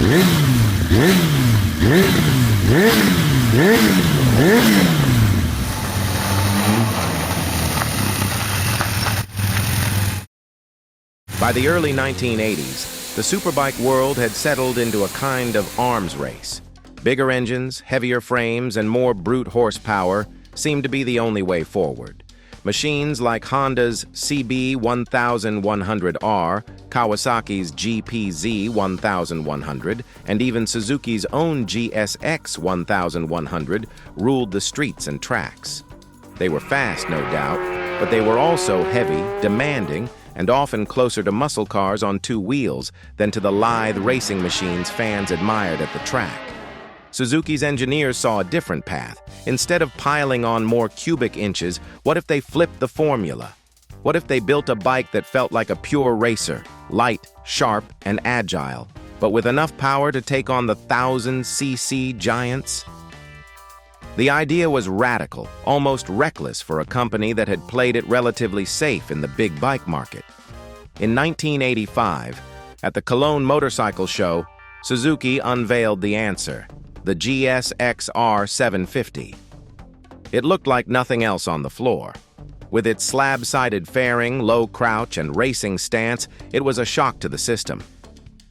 By the early 1980s, the superbike world had settled into a kind of arms race. Bigger engines, heavier frames, and more brute horsepower seemed to be the only way forward. Machines like Honda's CB1100R, Kawasaki's GPZ1100, and even Suzuki's own GSX-R750 ruled the streets and tracks. They were fast, no doubt, but they were also heavy, demanding, and often closer to muscle cars on two wheels than to the lithe racing machines fans admired at the track. Suzuki's engineers saw a different path. Instead of piling on more cubic inches, what if they flipped the formula? What if they built a bike that felt like a pure racer, light, sharp, and agile, but with enough power to take on the 1,000cc giants? The idea was radical, almost reckless for a company that had played it relatively safe in the big bike market. In 1985, at the Cologne Motorcycle Show, Suzuki unveiled the answer, the GSX-R750. It looked like nothing else on the floor. With its slab-sided fairing, low crouch, and racing stance, it was a shock to the system.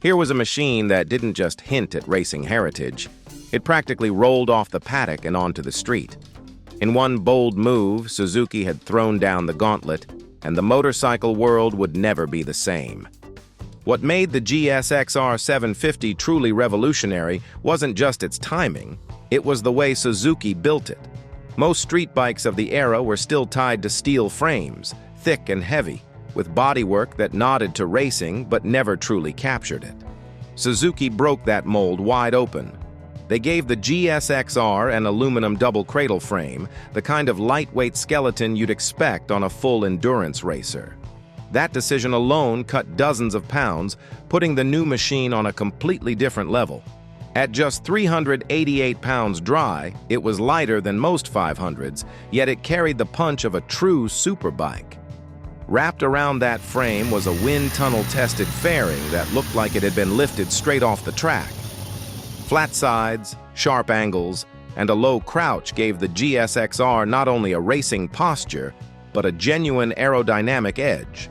Here was a machine that didn't just hint at racing heritage. It practically rolled off the paddock and onto the street. In one bold move, Suzuki had thrown down the gauntlet, and the motorcycle world would never be the same. What made the GSX-R750 truly revolutionary wasn't just its timing, it was the way Suzuki built it. Most street bikes of the era were still tied to steel frames, thick and heavy, with bodywork that nodded to racing but never truly captured it. Suzuki broke that mold wide open. They gave the GSX-R an aluminum double cradle frame, the kind of lightweight skeleton you'd expect on a full endurance racer. That decision alone cut dozens of pounds, putting the new machine on a completely different level. At just 388 pounds dry, it was lighter than most 500s, yet it carried the punch of a true superbike. Wrapped around that frame was a wind tunnel-tested fairing that looked like it had been lifted straight off the track. Flat sides, sharp angles, and a low crouch gave the GSX-R not only a racing posture, but a genuine aerodynamic edge.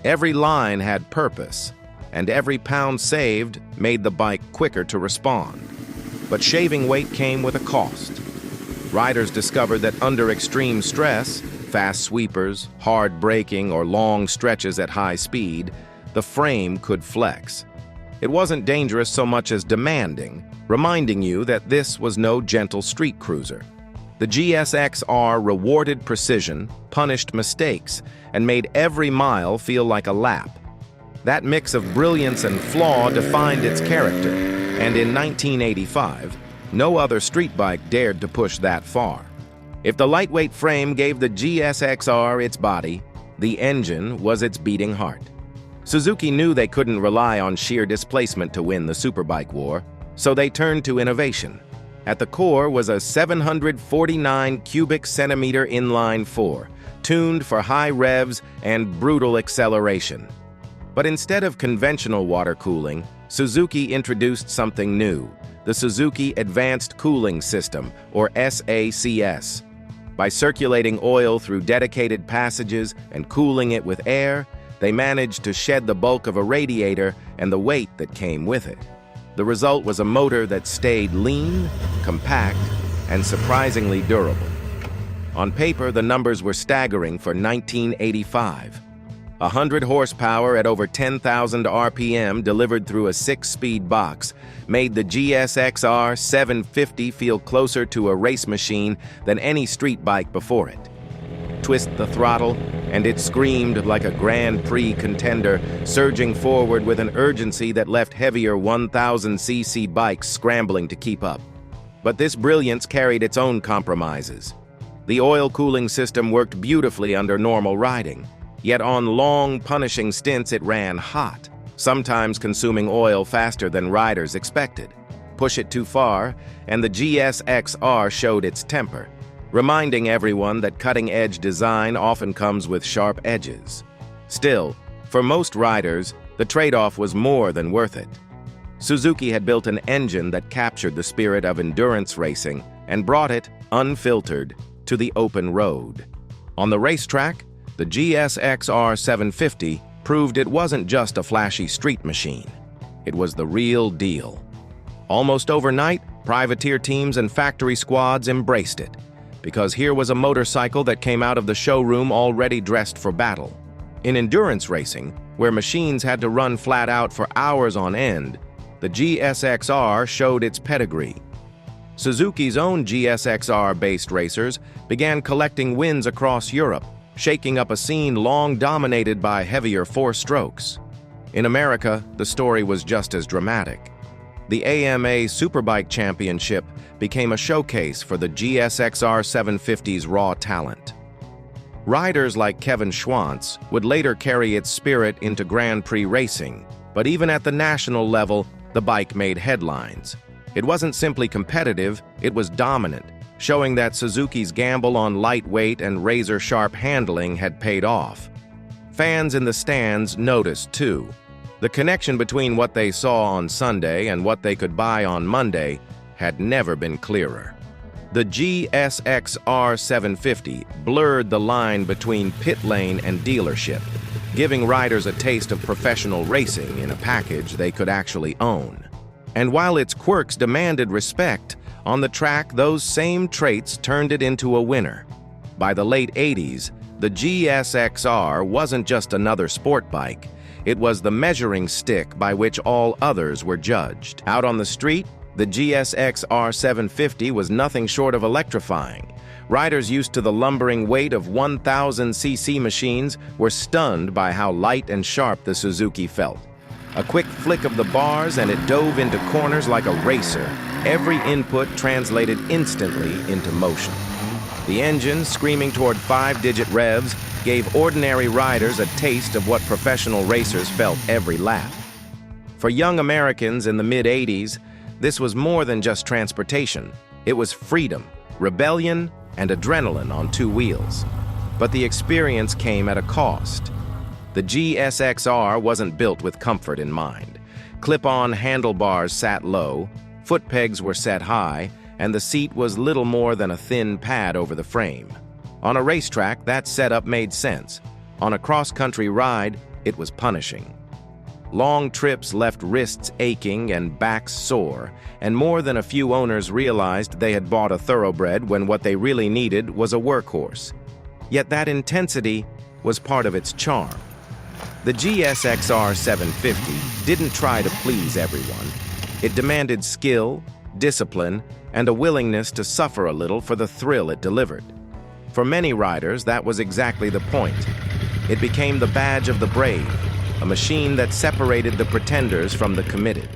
Every line had purpose, and every pound saved made the bike quicker to respond. But shaving weight came with a cost. Riders discovered that under extreme stress, fast sweepers, hard braking, or long stretches at high speed, the frame could flex. It wasn't dangerous so much as demanding, reminding you that this was no gentle street cruiser. The GSX-R rewarded precision, punished mistakes, and made every mile feel like a lap. That mix of brilliance and flaw defined its character, and in 1985, no other street bike dared to push that far. If the lightweight frame gave the GSX-R its body, the engine was its beating heart. Suzuki knew they couldn't rely on sheer displacement to win the superbike war, so they turned to innovation. At the core was a 749 cubic centimeter inline four, tuned for high revs and brutal acceleration. But instead of conventional water cooling, Suzuki introduced something new, the Suzuki Advanced Cooling System, or SACS. By circulating oil through dedicated passages and cooling it with air, they managed to shed the bulk of a radiator and the weight that came with it. The result was a motor that stayed lean, compact, and surprisingly durable. On paper, the numbers were staggering for 1985. 100 horsepower at over 10,000 RPM delivered through a 6-speed box made the GSX-R750 feel closer to a race machine than any street bike before it. Twist the throttle, and it screamed like a Grand Prix contender, surging forward with an urgency that left heavier 1,000cc bikes scrambling to keep up. But this brilliance carried its own compromises. The oil cooling system worked beautifully under normal riding, yet on long, punishing stints it ran hot, sometimes consuming oil faster than riders expected. Push it too far, and the GSX-R showed its temper, reminding everyone that cutting-edge design often comes with sharp edges. Still, for most riders, the trade-off was more than worth it. Suzuki had built an engine that captured the spirit of endurance racing and brought it, unfiltered, to the open road. On the racetrack, the GSX-R750 proved it wasn't just a flashy street machine. It was the real deal. Almost overnight, privateer teams and factory squads embraced it, because here was a motorcycle that came out of the showroom already dressed for battle. In endurance racing, where machines had to run flat out for hours on end, the GSX-R showed its pedigree. Suzuki's own GSX-R-based racers began collecting wins across Europe, shaking up a scene long dominated by heavier four-strokes. In America, the story was just as dramatic. The AMA Superbike Championship became a showcase for the GSX-R750's raw talent. Riders like Kevin Schwantz would later carry its spirit into Grand Prix racing, but even at the national level, the bike made headlines. It wasn't simply competitive, it was dominant, showing that Suzuki's gamble on lightweight and razor-sharp handling had paid off. Fans in the stands noticed, too. The connection between what they saw on Sunday and what they could buy on Monday had never been clearer. The GSX-R750 blurred the line between pit lane and dealership, giving riders a taste of professional racing in a package they could actually own. And while its quirks demanded respect, on the track those same traits turned it into a winner. By the late 80s, the GSX-R wasn't just another sport bike. It was the measuring stick by which all others were judged. Out on the street, the GSX-R750 was nothing short of electrifying. Riders used to the lumbering weight of 1,000cc machines were stunned by how light and sharp the Suzuki felt. A quick flick of the bars and it dove into corners like a racer. Every input translated instantly into motion. The engine, screaming toward 5-digit revs, gave ordinary riders a taste of what professional racers felt every lap. For young Americans in the mid-'80s, this was more than just transportation. It was freedom, rebellion, and adrenaline on two wheels. But the experience came at a cost. The GSX-R wasn't built with comfort in mind. Clip-on handlebars sat low, foot pegs were set high, and the seat was little more than a thin pad over the frame. On a racetrack, that setup made sense. On a cross-country ride, it was punishing. Long trips left wrists aching and backs sore, and more than a few owners realized they had bought a thoroughbred when what they really needed was a workhorse. Yet that intensity was part of its charm. The GSX-R750 didn't try to please everyone. It demanded skill, discipline, and a willingness to suffer a little for the thrill it delivered. For many riders, that was exactly the point. It became the badge of the brave, a machine that separated the pretenders from the committed.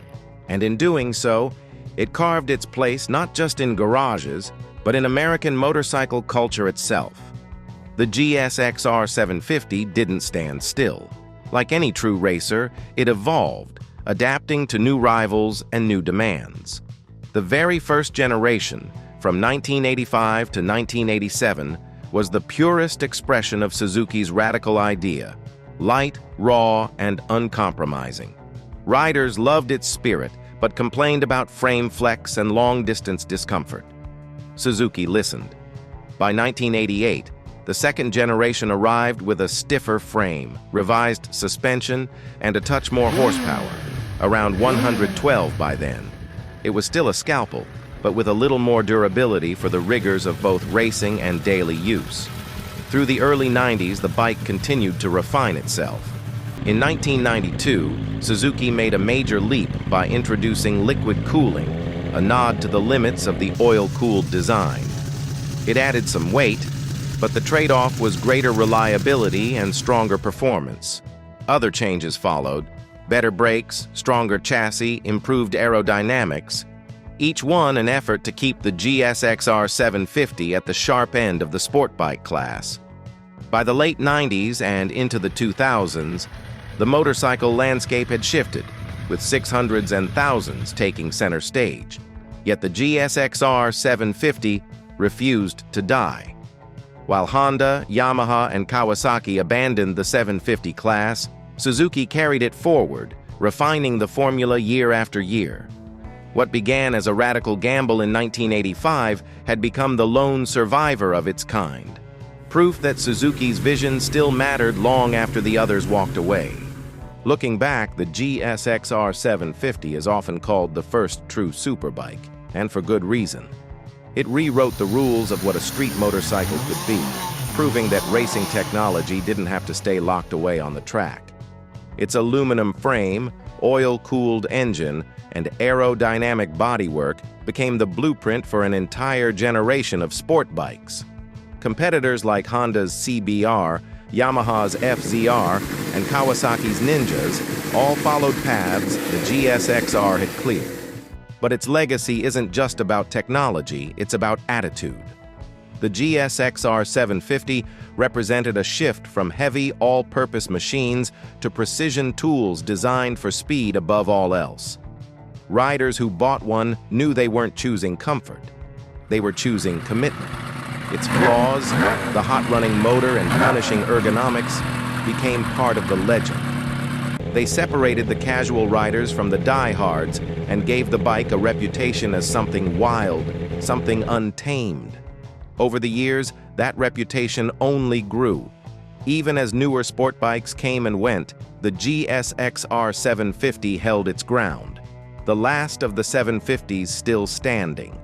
And in doing so, it carved its place not just in garages, but in American motorcycle culture itself. The GSX-R750 didn't stand still. Like any true racer, it evolved, adapting to new rivals and new demands. The very first generation, from 1985 to 1987, was the purest expression of Suzuki's radical idea: light, raw, and uncompromising. Riders loved its spirit, but complained about frame flex and long-distance discomfort. Suzuki listened. By 1988, the second generation arrived with a stiffer frame, revised suspension, and a touch more horsepower, around 112 by then. It was still a scalpel, but with a little more durability for the rigors of both racing and daily use. Through the early 90s, the bike continued to refine itself. In 1992, Suzuki made a major leap by introducing liquid cooling, a nod to the limits of the oil-cooled design. It added some weight, but the trade-off was greater reliability and stronger performance. Other changes followed: better brakes, stronger chassis, improved aerodynamics, each one an effort to keep the GSX-R750 at the sharp end of the sport bike class. By the late 90s and into the 2000s, the motorcycle landscape had shifted, with 600s and 1000s taking center stage. Yet the GSX-R750 refused to die. While Honda, Yamaha, and Kawasaki abandoned the 750 class, Suzuki carried it forward, refining the formula year after year. What began as a radical gamble in 1985 had become the lone survivor of its kind. Proof that Suzuki's vision still mattered long after the others walked away. Looking back, the GSX-R750 is often called the first true superbike, and for good reason. It rewrote the rules of what a street motorcycle could be, proving that racing technology didn't have to stay locked away on the track. Its aluminum frame, oil-cooled engine, and aerodynamic bodywork became the blueprint for an entire generation of sport bikes. Competitors like Honda's CBR, Yamaha's FZR, and Kawasaki's Ninjas all followed paths the GSX-R had cleared. But its legacy isn't just about technology, it's about attitude. The GSX-R750 represented a shift from heavy, all-purpose machines to precision tools designed for speed above all else. Riders who bought one knew they weren't choosing comfort. They were choosing commitment. Its flaws, the hot-running motor and punishing ergonomics, became part of the legend. They separated the casual riders from the diehards and gave the bike a reputation as something wild, something untamed. Over the years, that reputation only grew. Even as newer sport bikes came and went, the GSX-R750 held its ground, the last of the 750s still standing.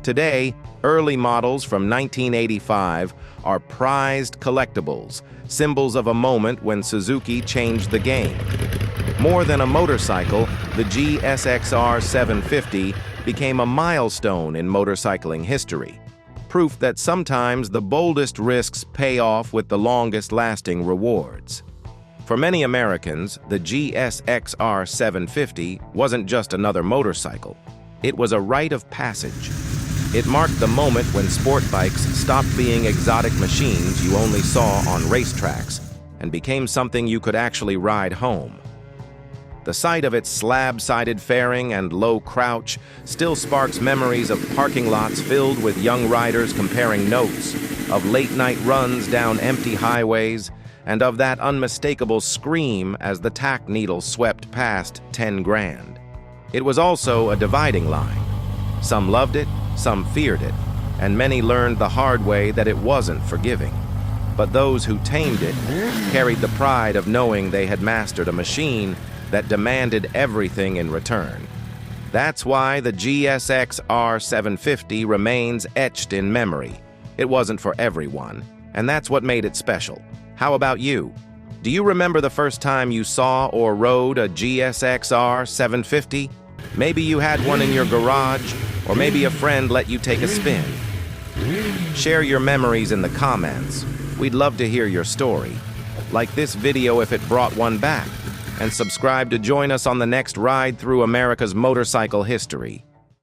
Today, early models from 1985 are prized collectibles, symbols of a moment when Suzuki changed the game. More than a motorcycle, the GSX-R750 became a milestone in motorcycling history. Proof that sometimes the boldest risks pay off with the longest-lasting rewards. For many Americans, the GSX-R750 wasn't just another motorcycle. It was a rite of passage. It marked the moment when sport bikes stopped being exotic machines you only saw on racetracks and became something you could actually ride home. The sight of its slab-sided fairing and low crouch still sparks memories of parking lots filled with young riders comparing notes, of late-night runs down empty highways, and of that unmistakable scream as the tack needle swept past 10 grand. It was also a dividing line. Some loved it, some feared it, and many learned the hard way that it wasn't forgiving. But those who tamed it carried the pride of knowing they had mastered a machine that demanded everything in return. That's why the GSX-R750 remains etched in memory. It wasn't for everyone, and that's what made it special. How about you? Do you remember the first time you saw or rode a GSX-R750? Maybe you had one in your garage, or maybe a friend let you take a spin. Share your memories in the comments. We'd love to hear your story. Like this video if it brought one back, and subscribe to join us on the next ride through America's motorcycle history.